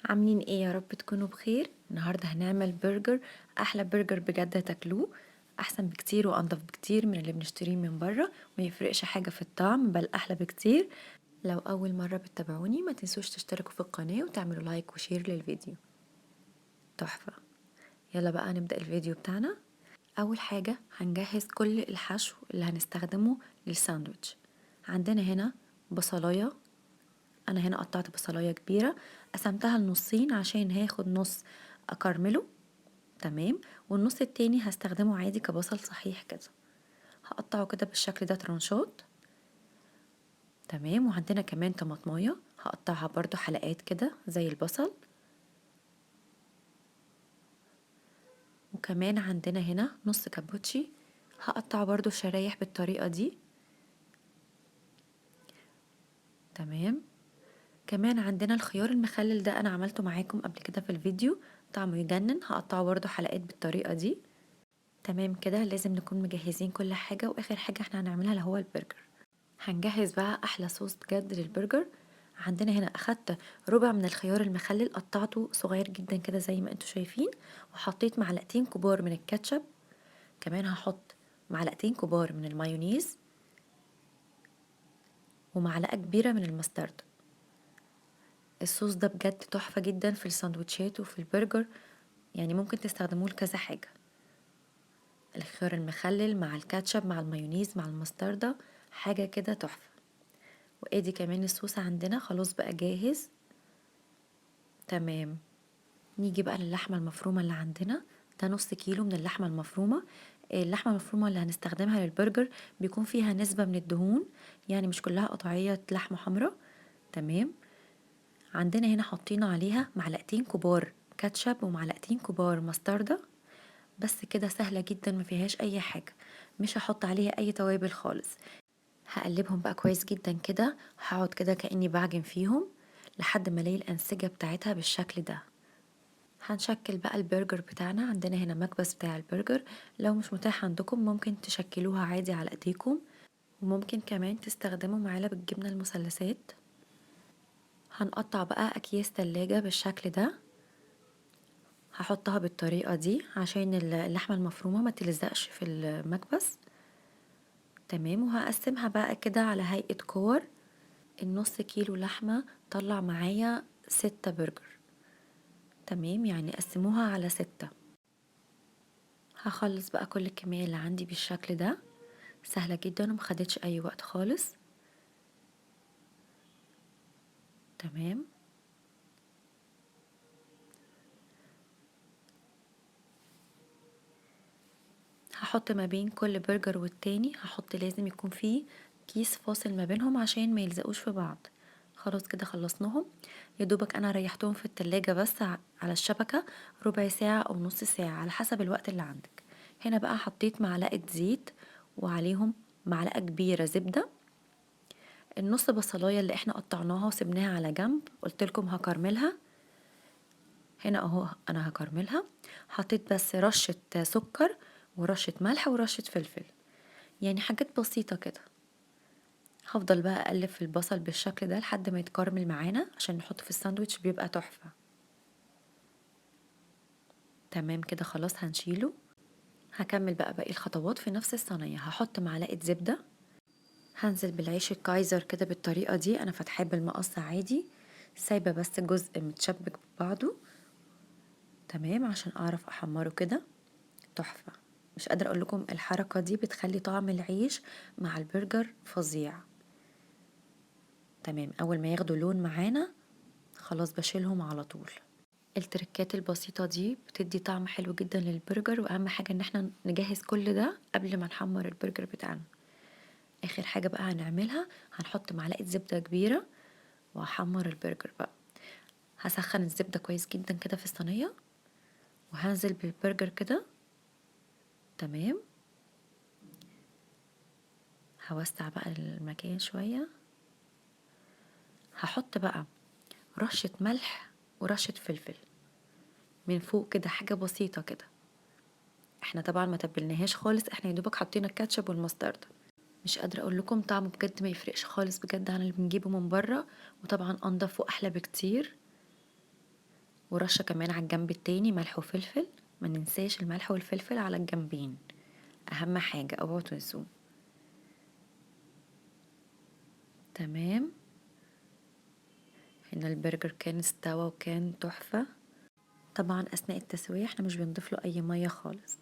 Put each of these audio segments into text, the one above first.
عاملين ايه؟ يا رب تكونوا بخير. النهارده هنعمل برجر، احلى برجر بجد تاكلوه. احسن بكتير وانضف بكتير من اللي بنشتريه من بره، ما يفرقش حاجه في الطعم، بل احلى بكتير. لو اول مره بتتابعوني ما تنسوش تشتركوا في القناه وتعملوا لايك وشير للفيديو. تحفه. يلا بقى نبدا الفيديو بتاعنا. اول حاجه هنجهز كل الحشو اللي هنستخدمه للساندوتش. عندنا هنا بصلايه. انا هنا قطعت بصلايه كبيره، قسمتها لنصين عشان هاخد نص اكرمله. تمام. والنص التاني هستخدمه عادي كبصل صحيح كده. هقطعه كده بالشكل ده ترانشات. تمام. وعندنا كمان طماطمايه هقطعها برضو حلقات كده زي البصل. وكمان عندنا هنا نص كابوتشي هقطعه برضو شرايح بالطريقة دي. تمام. كمان عندنا الخيار المخلل ده انا عملته معاكم قبل كده في الفيديو، طعمه يجنن. هقطعه برضو حلقات بالطريقة دي. تمام كده، لازم نكون مجهزين كل حاجة. واخر حاجة احنا هنعملها اللي هو البرجر. هنجهز بقى احلى صوص بجد للبرجر. عندنا هنا اخدت ربع من الخيار المخلل، قطعته صغير جدا كده زي ما انتوا شايفين، وحطيت معلقتين كبار من الكاتشب. كمان هحط معلقتين كبار من المايونيز ومعلقة كبيرة من المسترد. الصوص ده بجد تحفة جدا في الساندوتشات وفي البرجر، يعني ممكن تستخدموه لكذا حاجة. الخيار المخلل مع الكاتشب مع المايونيز مع المستردة، حاجة كده تحفة. وادي كمان الصوص عندنا خلاص بقى جاهز. تمام. نيجي بقى للحمة المفرومة اللي عندنا. ده نص كيلو من اللحمة المفرومة. اللحمة المفرومة اللي هنستخدمها للبرجر بيكون فيها نسبة من الدهون، يعني مش كلها قطعية لحمة حمراء. تمام. عندنا هنا حطينا عليها معلقتين كبار كاتشب ومعلقتين كبار مستردة. بس كده سهلة جدا، ما فيهاش اي حاجة. مش هحط عليها اي توابل خالص. هقلبهم بقى كويس جدا كده، هقعد كده كأني بعجن فيهم لحد ما الاقي الأنسجة بتاعتها بالشكل ده. هنشكل بقى البرجر بتاعنا. عندنا هنا مكبس بتاع البرجر، لو مش متاح عندكم ممكن تشكلوها عادي على ايديكم، وممكن كمان تستخدموا معلب الجبنة المثلثات. هنقطع بقى اكياس تلاجة بالشكل ده، هحطها بالطريقة دي عشان اللحمة المفرومة ما تلزقش في المكبس. تمام. وهقسمها بقى كده على هيئة كور. النص كيلو لحمة طلع معايا 6 برجر. تمام، يعني قسموها على 6. هخلص بقى كل الكمية اللي عندي بالشكل ده، سهلة جدا ومخدتش اي وقت خالص. تمام. هحط ما بين كل برجر والتاني، هحط لازم يكون فيه كيس فاصل ما بينهم عشان ما يلزقوش في بعض. خلاص كده خلصناهم. يا دوبك انا ريحتهم في التلاجة بس على الشبكة ربع ساعة او نص ساعة على حسب الوقت اللي عندك. هنا بقى حطيت معلقة زيت وعليهم معلقة كبيرة زبدة. النص بصلاية اللي احنا قطعناها وسبناها على جنب قلت لكم هكرملها. هنا اهو انا هكرملها. حطيت بس رشة سكر ورشة ملح ورشة فلفل، يعني حاجات بسيطة كده. هفضل بقى اقلب في البصل بالشكل ده لحد ما يتكرمل معانا عشان نحطه في الساندوتش بيبقى تحفة. تمام كده خلاص هنشيله. هكمل بقى باقي الخطوات في نفس الصينية. هحط معلقة زبدة، هنزل بالعيش الكايزر كده بالطريقة دي. انا فاتحاه بالمقص عادي، سايبة بس جزء متشبك ببعضه. تمام، عشان اعرف احمره كده. تحفة. مش قادرة اقول لكم الحركة دي بتخلي طعم العيش مع البرجر فظيع. تمام. اول ما ياخدوا لون معانا خلاص بشيلهم على طول. التركات البسيطة دي بتدي طعم حلو جدا للبرجر، واهم حاجة ان احنا نجهز كل ده قبل ما نحمر البرجر بتاعنا. اخر حاجة بقى هنعملها، هنحط معلقة زبدة كبيرة وهحمر البرجر بقى. هسخن الزبدة كويس جدا كده في الصينية، وهنزل بالبرجر كده. تمام. هوسع بقى المكان شوية. هحط بقى رشة ملح ورشة فلفل من فوق كده، حاجة بسيطة كده. احنا طبعا ما تبلناهاش خالص، احنا يدوبك حطينا الكاتشب والمستردة. مش قادرة اقول لكم طعمه بجد ما يفرقش خالص بجد عن اللي بنجيبه من بره، وطبعا انضف واحلى بكتير. ورشة كمان على الجنب التاني ملح وفلفل، ما ننساش الملح والفلفل على الجنبين، اهم حاجة اوعوا تنسوه. تمام. هنا البرجر كان استوى وكان تحفة. طبعا اثناء التسوية احنا مش بنضيف له اي مية خالص،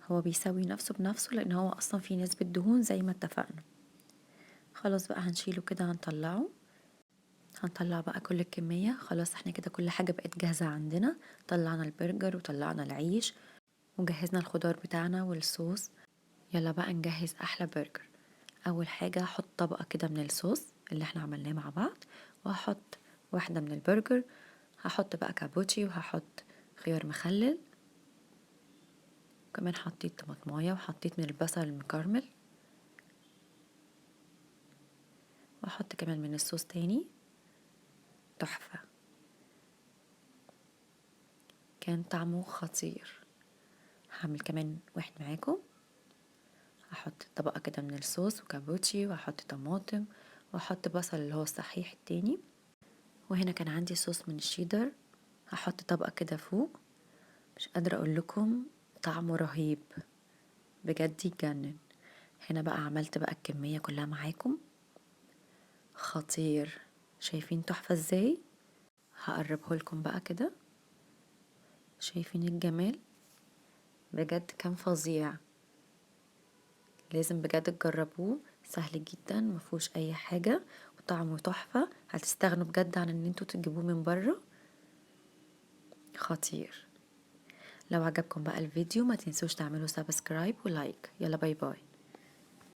هو بيسوي نفسه بنفسه لان هو اصلا فيه نسبة دهون زي ما اتفقنا. خلاص بقى هنشيله كده، هنطلع بقى كل الكمية. خلاص احنا كده كل حاجة بقت جاهزة عندنا، طلعنا البرجر وطلعنا العيش وجهزنا الخضار بتاعنا والصوص. يلا بقى نجهز احلى برجر. اول حاجة هحط طبقة كده من الصوص اللي احنا عملناه مع بعض، وهحط واحدة من البرجر، هحط بقى كابوتشي وهحط خيار مخلل، وكمان حطيت طماطمايه وحطيت من البصل المكرمل، واحط كمان من الصوص تاني. تحفة، كان طعمه خطير. هعمل كمان واحد معاكم، هحط طبقة كده من الصوص وكابوتشي، وهحط طماطم، واحط بصل اللي هو الصحيح التاني. وهنا كان عندي صوص من الشيدر، هحط طبقة كده فوق. مش قادرة اقول لكم طعمه رهيب بجد يجنن. هنا بقى عملت بقى الكمية كلها معاكم، خطير. شايفين تحفة ازاي؟ هقربه لكم بقى كده، شايفين الجمال؟ بجد كان فظيع، لازم بجد تجربوه، سهل جدا مفهوش اي حاجة وطعمه تحفة. هتستغنوا بجد عن ان انتوا تجيبوه من بره، خطير. لو عجبكم بقى الفيديو ما تنسوش تعملوا سبسكرايب ولايك. يلا باي باي.